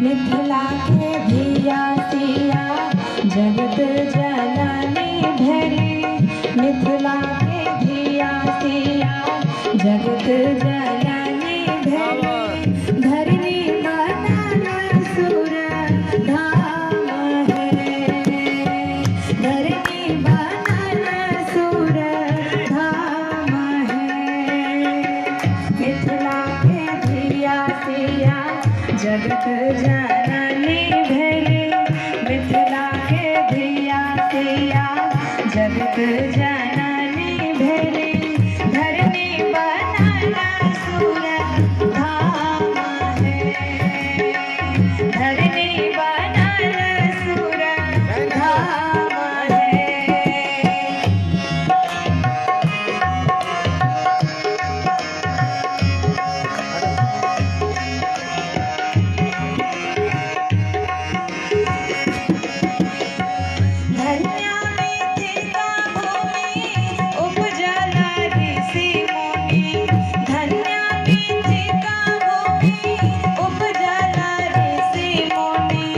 मिथिला के धिया सिया जगत जननी धरी, मिथिला के धिया सिया जगत जननी धरी, धरनी बनल सुर धाम है, धरनी बनल सुर धाम है। मिथिला के धिया सिया जगत जननी धरी, मिथिला के धिया सिया जगत जननी धरी, धरनी बनल सुर धाम है, धरनी बनल सुर धाम है। धन्या मिथिला भूमि उपजल ऋषि मुनि, धन्या मिथिला भूमि उपजल ऋषि मुनि,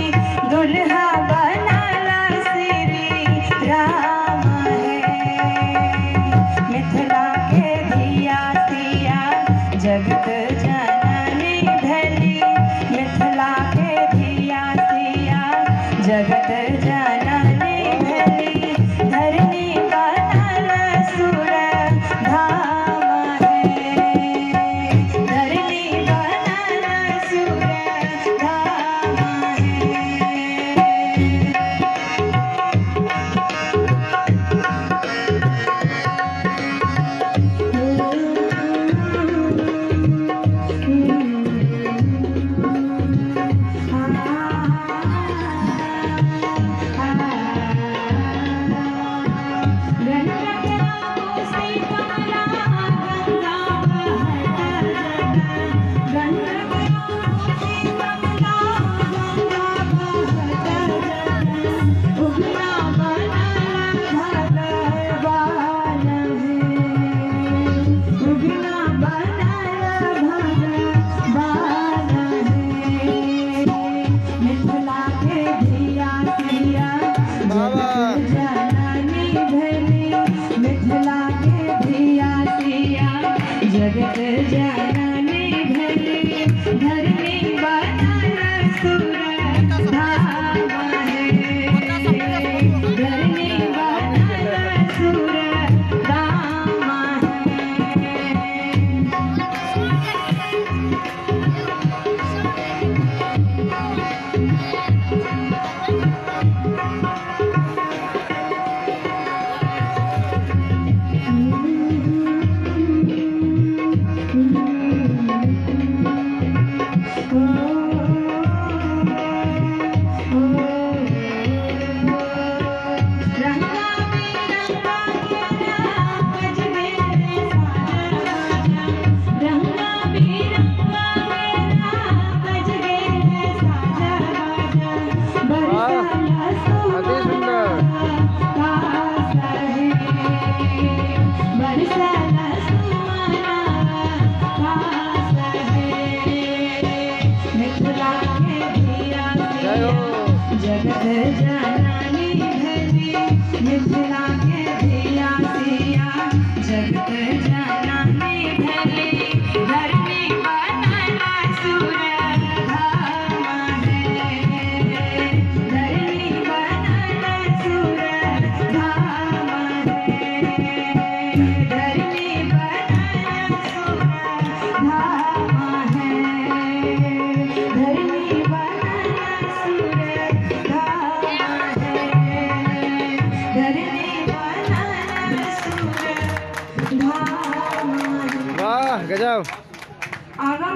दुल्हा बनल श्री राम है। मिथिला के धिया सिया जगत जननी धरी, मिथिला के धिया सिया जगत जननी धरी, धरनी बनल सुर धाम है, धरनी बनल सुर धाम जगत जननी धरी, धरनी बनल सुर धाम है, धरनी बनल सुर धाम जगत जननी धरी, मिथिला के धिया सिया जगत जननी धरी, धरनी बनल सुर धाम है, धरनी बनल सुर धाम है, धरनी बनल सुर धाम है, धरनी वाह गजब। आगा